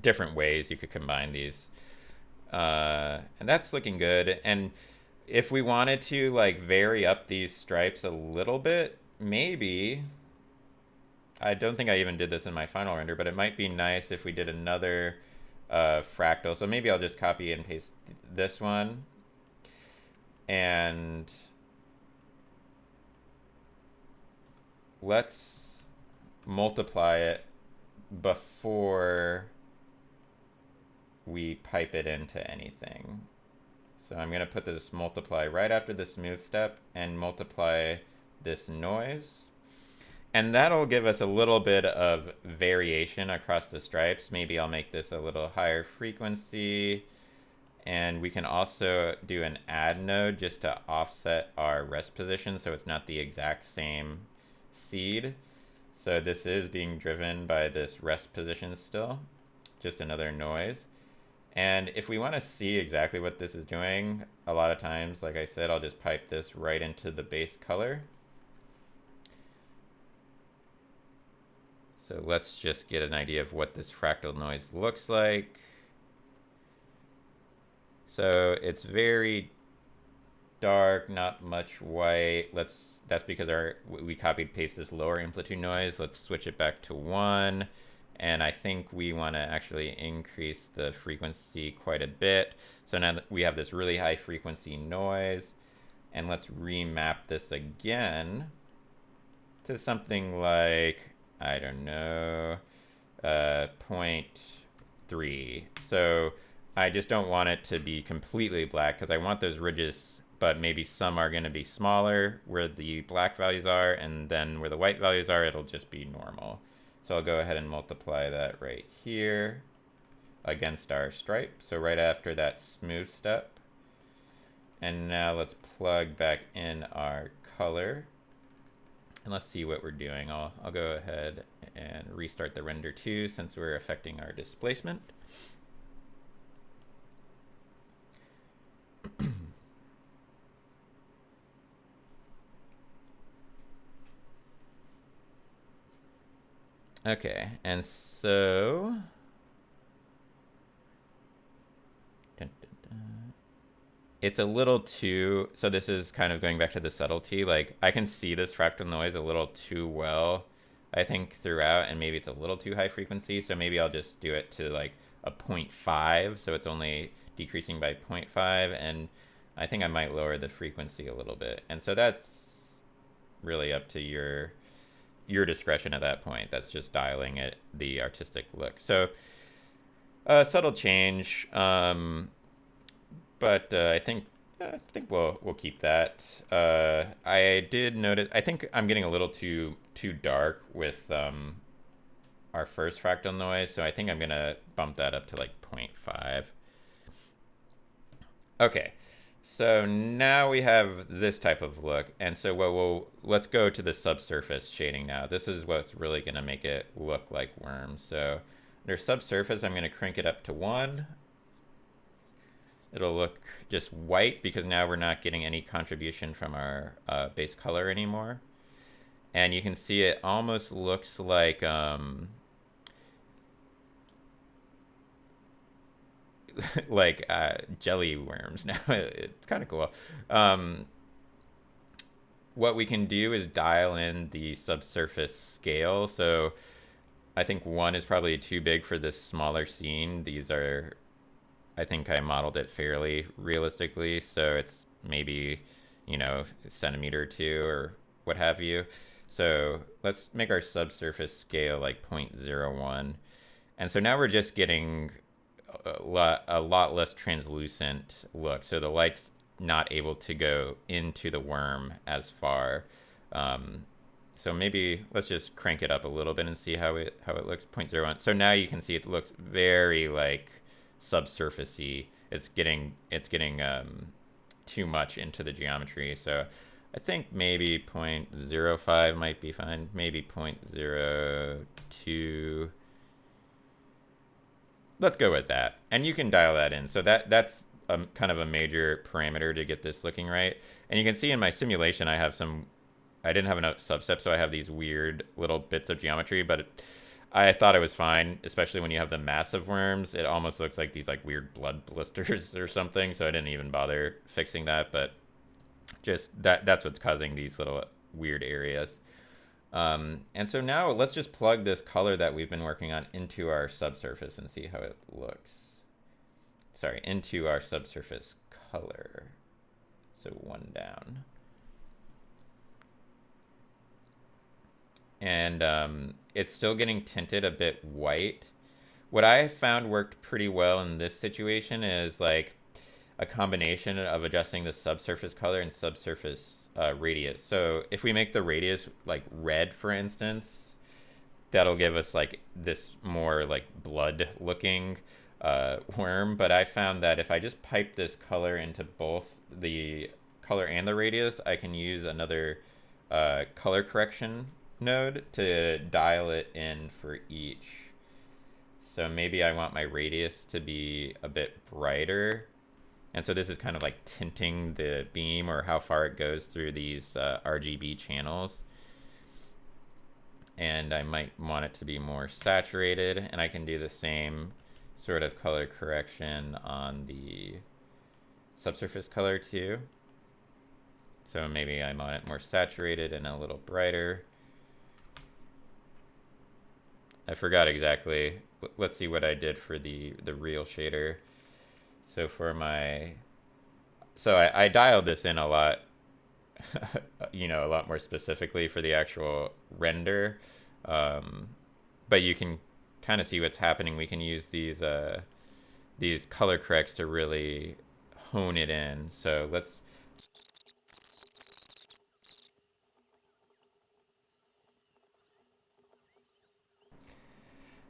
different ways you could combine these. And that's looking good. And if we wanted to like vary up these stripes a little bit, maybe, I don't think I even did this in my final render, but it might be nice if we did another fractal. So maybe I'll just copy and paste this one. And let's multiply it before we pipe it into anything. So I'm going to put this multiply right after the smooth step and multiply this noise. And that'll give us a little bit of variation across the stripes. Maybe I'll make this a little higher frequency. And we can also do an add node just to offset our rest position so it's not the exact same seed. So this is being driven by this rest position still. Just another noise. And if we want to see exactly what this is doing, a lot of times, like I said, I'll just pipe this right into the base color. So let's just get an idea of what this fractal noise looks like. So it's very dark, not much white. That's because we copied paste this lower amplitude noise. Let's switch it back to 1. And I think we want to actually increase the frequency quite a bit. So now that we have this really high frequency noise. And let's remap this again to something like, I don't know, 0.3. So I just don't want it to be completely black because I want those ridges, but maybe some are going to be smaller where the black values are, and then where the white values are, it'll just be normal. So I'll go ahead and multiply that right here against our stripe. So right after that smooth step. And now let's plug back in our color. And let's see what we're doing. I'll go ahead and restart the render too, since we're affecting our displacement. Okay, and so it's a little too, so this is kind of going back to the subtlety. Like, I can see this fractal noise a little too well, I think, throughout, and maybe it's a little too high frequency. So maybe I'll just do it to like a 0.5, so it's only decreasing by 0.5, and I think I might lower the frequency a little bit. And so that's really up to your discretion at that point. That's just dialing it, the artistic look. So subtle change, but I think we'll keep that. I did notice, I think I'm getting a little too dark with our first fractal noise, so I think I'm gonna bump that up to like 0.5. Okay, so now we have this type of look, and so let's go to the subsurface shading now. This is what's really gonna make it look like worms. So under subsurface, I'm gonna crank it up to 1. It'll look just white because now we're not getting any contribution from our base color anymore. And you can see it almost looks like like jelly worms now. It's kind of cool. What we can do is dial in the subsurface scale. So I think 1 is probably too big for this smaller scene. These are, I think I modeled it fairly realistically, so it's maybe, you know, a centimeter or 2 or what have you. So let's make our subsurface scale like 0.01. And so now we're just getting a lot less translucent look. So the light's not able to go into the worm as far. So maybe let's just crank it up a little bit and see how it looks. 0.01. So now you can see it looks very like subsurfacey. It's getting too much into the geometry. So I think maybe 0.05 might be fine. Maybe 0.02. Let's go with that. And you can dial that in. So that's kind of a major parameter to get this looking right. And you can see in my simulation I didn't have enough substeps, so I have these weird little bits of geometry, but I thought it was fine, especially when you have the massive worms. It almost looks like these like weird blood blisters or something, so I didn't even bother fixing that, but just that's what's causing these little weird areas. And so now let's just plug this color that we've been working on into our subsurface and see how it looks. Sorry, into our subsurface color. So 1 down. And it's still getting tinted a bit white. What I found worked pretty well in this situation is like a combination of adjusting the subsurface color and subsurface radius. So if we make the radius like red, for instance, that'll give us like this more like blood looking worm. But I found that if I just pipe this color into both the color and the radius, I can use another color correction node to dial it in for each. So maybe I want my radius to be a bit brighter. And so this is kind of like tinting the beam or how far it goes through these RGB channels. And I might want it to be more saturated, and I can do the same sort of color correction on the subsurface color too. So maybe I want it more saturated and a little brighter. I forgot exactly. Let's see what I did for the real shader. So for my, I dialed this in a lot, you know, a lot more specifically for the actual render. But you can kind of see what's happening. We can use these color corrects to really hone it in. So let's,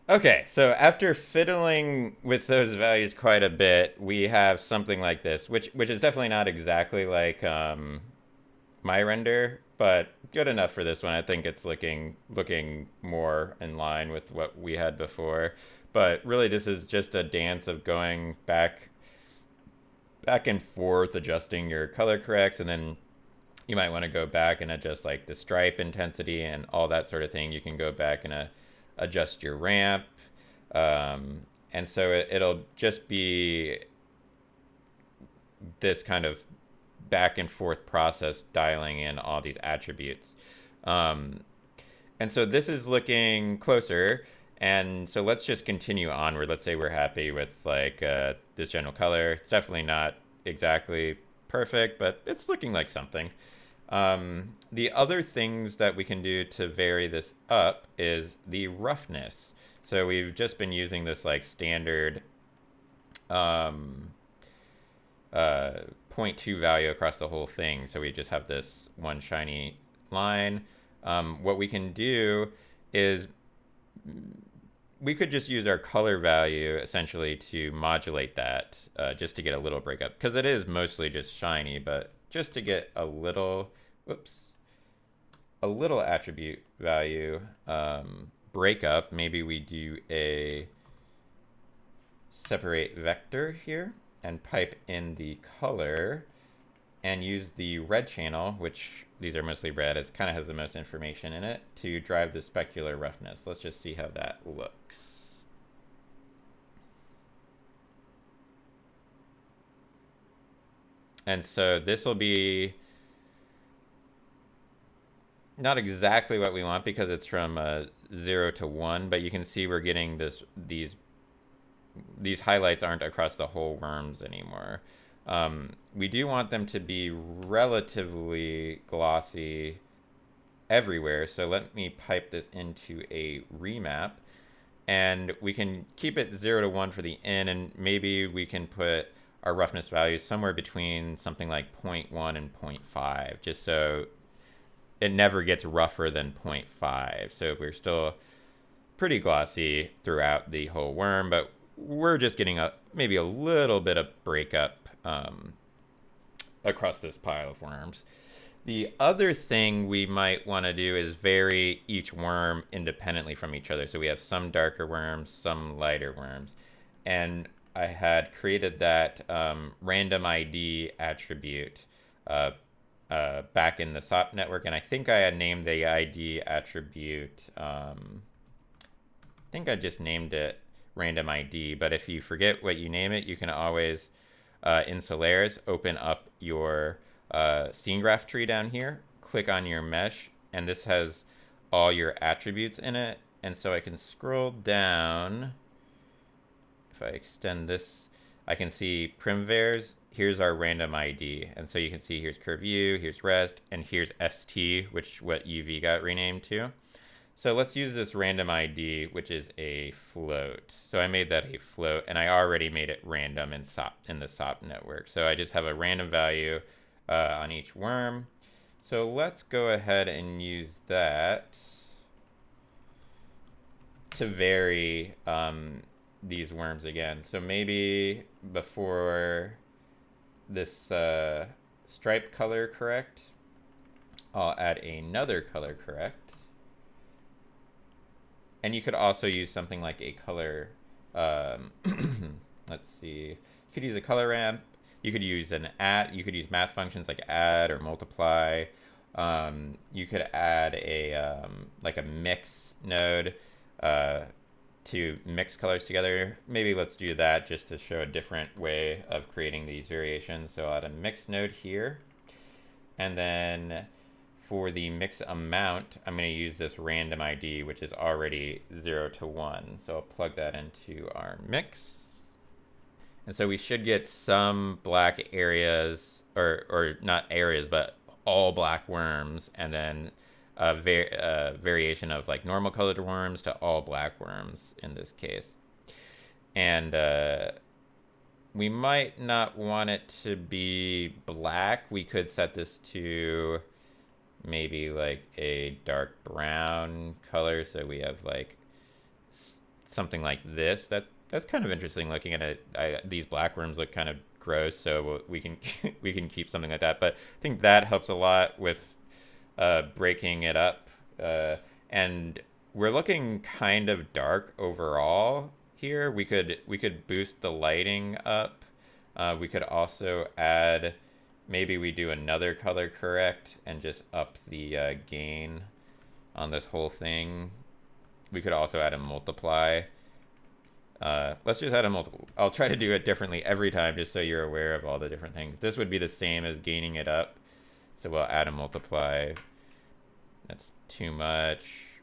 okay, so after fiddling with those values quite a bit, we have something like this, which is definitely not exactly like my render, but good enough for this one. I think it's looking more in line with what we had before. But really, this is just a dance of going back and forth, adjusting your color corrects, and then you might want to go back and adjust like the stripe intensity and all that sort of thing. You can go back and adjust your ramp. And so it'll just be this kind of back and forth process dialing in all these attributes. And so this is looking closer. And so let's just continue onward. Let's say we're happy with like this general color. It's definitely not exactly perfect, but it's looking like something. The other things that we can do to vary this up is the roughness. So we've just been using this like standard 0.2 value across the whole thing. So we just have this one shiny line. What we can do is we could just use our color value essentially to modulate that just to get a little breakup, because it is mostly just shiny, but just to get a little, a little attribute value breakup, maybe we do a separate vector here and pipe in the color and use the red channel, which these are mostly red, it kind of has the most information in it, to drive the specular roughness. Let's just see how that looks. And so this will be not exactly what we want because it's from 0 to 1, but you can see we're getting these highlights aren't across the whole worms anymore. We do want them to be relatively glossy everywhere, so let me pipe this into a remap, and we can keep it 0 to 1 for the in, and maybe we can put our roughness values somewhere between something like 0.1 and 0.5, just so it never gets rougher than 0.5. So we're still pretty glossy throughout the whole worm, but we're just getting maybe a little bit of breakup across this pile of worms. The other thing we might want to do is vary each worm independently from each other. So we have some darker worms, some lighter worms. And I had created that random ID attribute back in the SOP network. And I think I had named the ID attribute, I think I just named it random ID. But if you forget what you name it, you can always, in Solaris, open up your scene graph tree down here, click on your mesh, and this has all your attributes in it. And so I can scroll down. If I extend this, I can see primvars. Here's our random ID. And so you can see here's curve U, here's rest, and here's ST, which what UV got renamed to. So let's use this random ID, which is a float. So I made that a float, and I already made it random in the SOP network. So I just have a random value on each worm. So let's go ahead and use that to vary these worms again. So maybe before this stripe color correct, I'll add another color correct. And you could also use something like a color, let's see, you could use a color ramp. You could use an add, you could use math functions like add or multiply. You could add a like a mix node to mix colors together. Maybe let's do that just to show a different way of creating these variations. So I'll add a mix node here. And then for the mix amount, I'm going to use this random ID, which is already 0 to 1. So I'll plug that into our mix. And so we should get some black areas, or not areas, but all black worms, and then a variation of like normal colored worms to all black worms in this case. And we might not want it to be black. We could set this to maybe like a dark brown color, so we have like something like this. That's kind of interesting looking at it. These black worms look kind of gross, so we can we can keep something like that. But I think that helps a lot with breaking it up. And we're looking kind of dark overall here. We could boost the lighting up. We could also add, maybe we do another color correct and just up the gain on this whole thing. We could also add a multiply. Let's just add a multiple. I'll try to do it differently every time just so you're aware of all the different things. This would be the same as gaining it up. So we'll add a multiply. That's too much.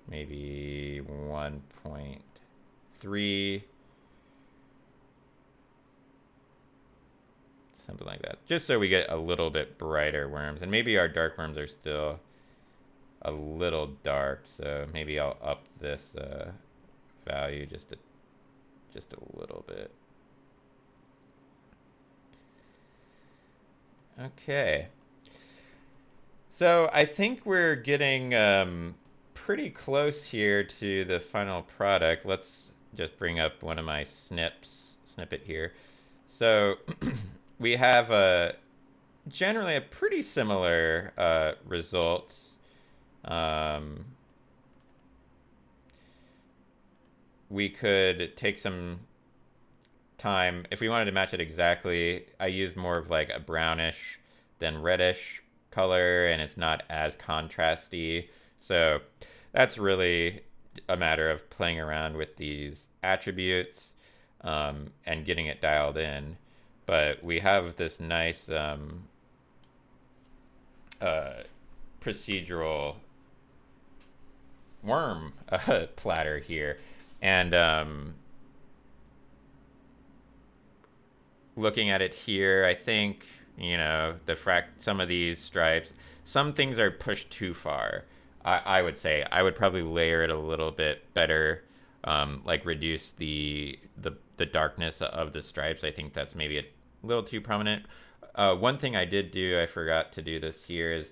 Maybe 1.3. Something like that. Just so we get a little bit brighter worms. And maybe our dark worms are still a little dark. So maybe I'll up this value just a little bit. Okay. So I think we're getting pretty close here to the final product. Let's just bring up one of my snippet here. So we have generally a pretty similar results. We could take some time if we wanted to match it exactly. I used more of like a brownish than reddish color, and it's not as contrasty. So that's really a matter of playing around with these attributes and getting it dialed in. But we have this nice procedural worm platter here. And looking at it here, I think, you know, some of these stripes, some things are pushed too far. I would say I would probably layer it a little bit better, like reduce the darkness of the stripes. I think that's maybe a little too prominent. One thing I did do, I forgot to do this here, is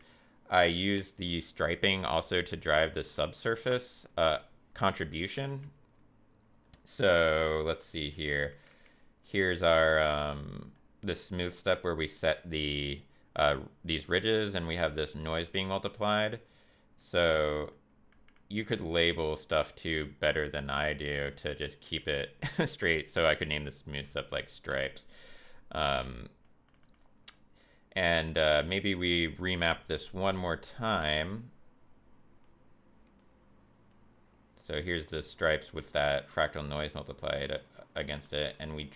I used the striping also to drive the subsurface contribution. So let's see here. Here's our the smooth step where we set these ridges, and we have this noise being multiplied. So you could label stuff too better than I do to just keep it straight. So I could name the smooth step like stripes. And maybe we remap this one more time. So here's the stripes with that fractal noise multiplied against it, and we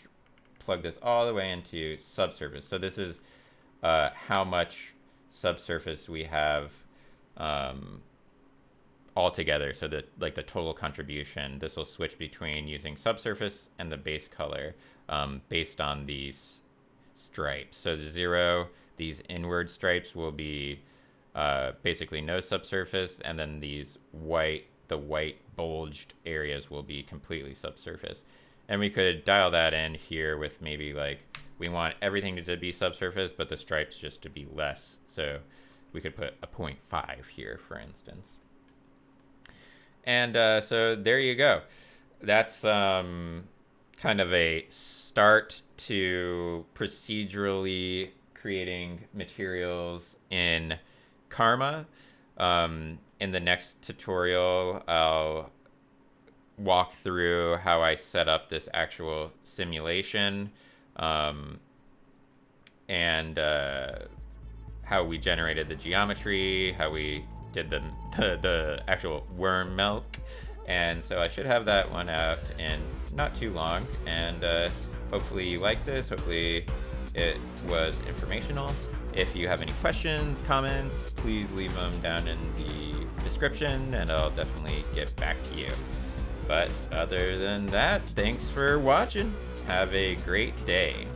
plug this all the way into subsurface. So this is how much subsurface we have all together. So that like the total contribution. This will switch between using subsurface and the base color based on these stripes. So the 0, these inward stripes will be basically no subsurface, and then these the white bulged areas will be completely subsurface. And we could dial that in here with maybe like, we want everything to be subsurface, but the stripes just to be less. So we could put a 0.5 here, for instance. And so there you go. That's kind of a start to procedurally creating materials in Karma. In the next tutorial, I'll walk through how I set up this actual simulation and how we generated the geometry, how we did the actual worm milk. And so I should have that one out in not too long. And hopefully you like this. Hopefully it was informational. If you have any questions, comments, please leave them down in the description and I'll definitely get back to you. But other than that, thanks for watching. Have a great day.